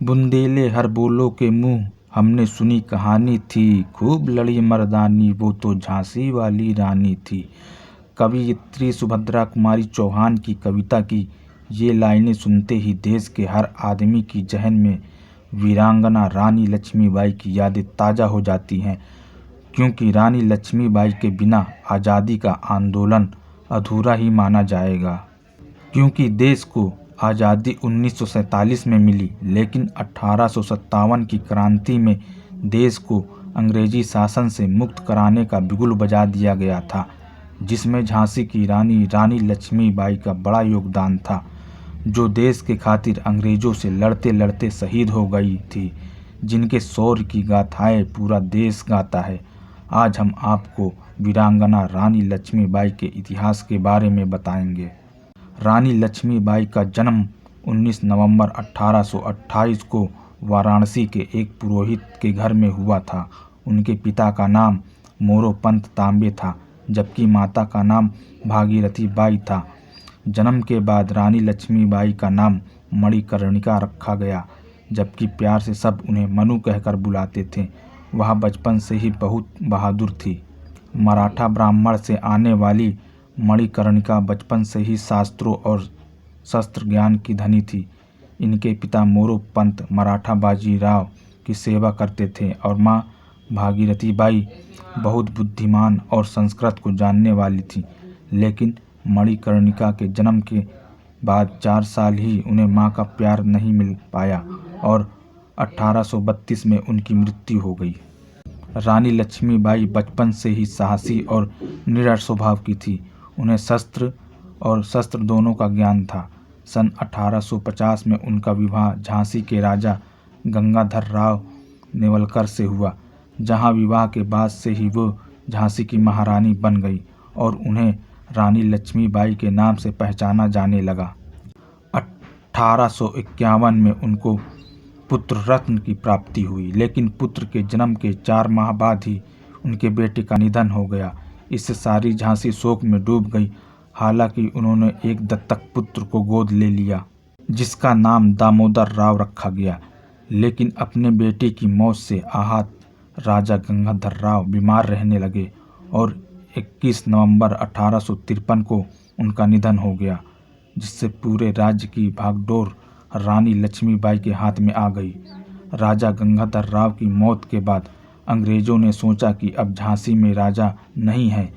बुंदेले हर बोलो के मुँह हमने सुनी कहानी थी, खूब लड़ी मर्दानी वो तो झांसी वाली रानी थी। कवयित्री सुभद्रा कुमारी चौहान की कविता की ये लाइनें सुनते ही देश के हर आदमी की जहन में वीरांगना रानी लक्ष्मीबाई की यादें ताज़ा हो जाती हैं, क्योंकि रानी लक्ष्मीबाई के बिना आज़ादी का आंदोलन अधूरा ही माना जाएगा। क्योंकि देश को आज़ादी 1947 में मिली, लेकिन 1857 की क्रांति में देश को अंग्रेजी शासन से मुक्त कराने का बिगुल बजा दिया गया था, जिसमें झांसी की रानी लक्ष्मीबाई का बड़ा योगदान था, जो देश के खातिर अंग्रेज़ों से लड़ते लड़ते शहीद हो गई थी, जिनके शौर्य की गाथाएं पूरा देश गाता है। आज हम आपको वीरांगना रानी लक्ष्मीबाई के इतिहास के बारे में बताएंगे। रानी लक्ष्मीबाई का जन्म 19 नवंबर 1828 को वाराणसी के एक पुरोहित के घर में हुआ था। उनके पिता का नाम मोरोपंत तांबे था, जबकि माता का नाम भागीरथी बाई था। जन्म के बाद रानी लक्ष्मीबाई का नाम मणिकर्णिका रखा गया, जबकि प्यार से सब उन्हें मनु कहकर बुलाते थे। वह बचपन से ही बहुत बहादुर थी। मराठा ब्राह्मण से आने वाली मणिकर्णिका बचपन से ही शास्त्रों और शस्त्र ज्ञान की धनी थी। इनके पिता मोरोपंत मराठा बाजीराव की सेवा करते थे और माँ भागीरथी बाई बहुत बुद्धिमान और संस्कृत को जानने वाली थी। लेकिन मणिकर्णिका के जन्म के बाद 4 साल ही उन्हें माँ का प्यार नहीं मिल पाया और 1832 में उनकी मृत्यु हो गई। रानी लक्ष्मीबाई बचपन से ही साहसी और निडर स्वभाव की थी। उन्हें शस्त्र और शस्त्र दोनों का ज्ञान था। सन 1850 में उनका विवाह झांसी के राजा गंगाधर राव नेवलकर से हुआ, जहां विवाह के बाद से ही वो झांसी की महारानी बन गई और उन्हें रानी लक्ष्मीबाई के नाम से पहचाना जाने लगा। 1851 में उनको पुत्र रत्न की प्राप्ति हुई, लेकिन पुत्र के जन्म के 4 माह बाद ही उनके बेटे का निधन हो गया। इससे सारी झांसी शोक में डूब गई। हालांकि उन्होंने एक दत्तक पुत्र को गोद ले लिया, जिसका नाम दामोदर राव रखा गया। लेकिन अपने बेटे की मौत से आहत राजा गंगाधर राव बीमार रहने लगे और 21 नवंबर 1853 को उनका निधन हो गया, जिससे पूरे राज्य की भागडोर रानी लक्ष्मीबाई के हाथ में आ गई। राजा गंगाधर राव की मौत के बाद अंग्रेज़ों ने सोचा कि अब झांसी में राजा नहीं है।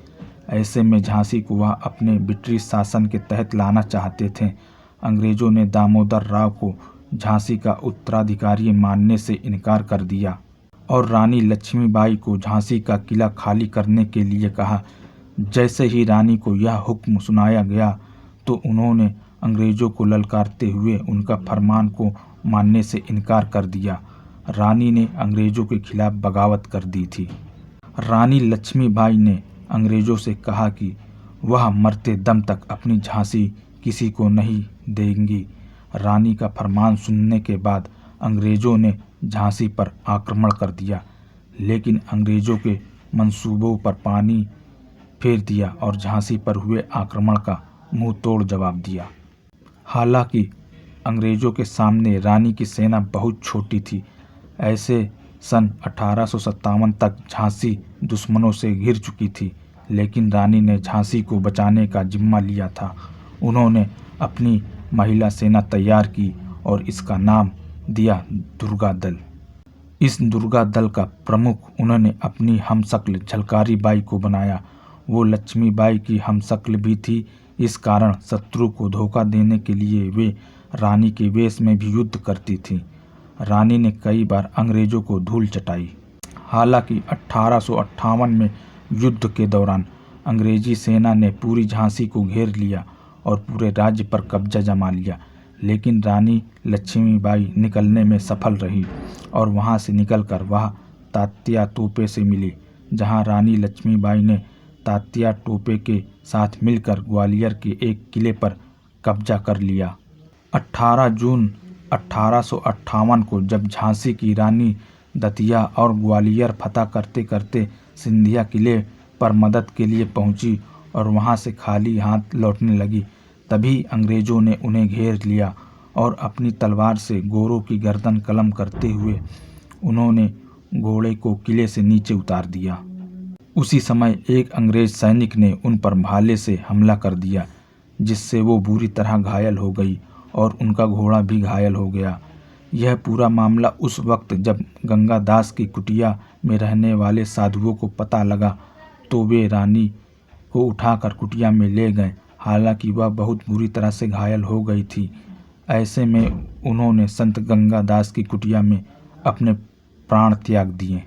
ऐसे में झांसी को वह अपने ब्रिटिश शासन के तहत लाना चाहते थे। अंग्रेज़ों ने दामोदर राव को झांसी का उत्तराधिकारी मानने से इनकार कर दिया और रानी लक्ष्मीबाई को झांसी का किला खाली करने के लिए कहा। जैसे ही रानी को यह हुक्म सुनाया गया तो उन्होंने अंग्रेज़ों को ललकारते हुए उनका फरमान को मानने से इनकार कर दिया। रानी ने अंग्रेज़ों के खिलाफ बगावत कर दी थी। रानी लक्ष्मीबाई ने अंग्रेज़ों से कहा कि वह मरते दम तक अपनी झांसी किसी को नहीं देंगी। रानी का फरमान सुनने के बाद अंग्रेज़ों ने झांसी पर आक्रमण कर दिया, लेकिन अंग्रेज़ों के मंसूबों पर पानी फेर दिया और झांसी पर हुए आक्रमण का मुंह तोड़ जवाब दिया। हालांकि अंग्रेज़ों के सामने रानी की सेना बहुत छोटी थी। ऐसे सन 1857 तक झांसी दुश्मनों से घिर चुकी थी, लेकिन रानी ने झांसी को बचाने का जिम्मा लिया था। उन्होंने अपनी महिला सेना तैयार की और इसका नाम दिया दुर्गा दल। इस दुर्गा दल का प्रमुख उन्होंने अपनी हमशक्ल झलकारी बाई को बनाया। वो लक्ष्मीबाई की हमशक्ल भी थी। इस कारण शत्रु को धोखा देने के लिए वे रानी के वेश में भी युद्ध करती थी। रानी ने कई बार अंग्रेज़ों को धूल चटाई। हालांकि 1858 में युद्ध के दौरान अंग्रेजी सेना ने पूरी झांसी को घेर लिया और पूरे राज्य पर कब्जा जमा लिया, लेकिन रानी लक्ष्मीबाई निकलने में सफल रही और वहां से निकलकर वह तात्या टोपे से मिली, जहां रानी लक्ष्मीबाई ने तात्या टोपे के साथ मिलकर ग्वालियर के एक किले पर कब्जा कर लिया। 18 जून 1858 को जब झांसी की रानी दतिया और ग्वालियर फतह करते करते सिंधिया किले पर मदद के लिए पहुंची और वहां से खाली हाथ लौटने लगी, तभी अंग्रेज़ों ने उन्हें घेर लिया और अपनी तलवार से गोरों की गर्दन कलम करते हुए उन्होंने घोड़े को किले से नीचे उतार दिया। उसी समय एक अंग्रेज सैनिक ने उन पर भाले से हमला कर दिया, जिससे वो बुरी तरह घायल हो गई और उनका घोड़ा भी घायल हो गया। यह पूरा मामला उस वक्त जब गंगा दास की कुटिया में रहने वाले साधुओं को पता लगा तो वे रानी को उठाकर कुटिया में ले गए। हालांकि वह बहुत बुरी तरह से घायल हो गई थी। ऐसे में उन्होंने संत गंगा दास की कुटिया में अपने प्राण त्याग दिए।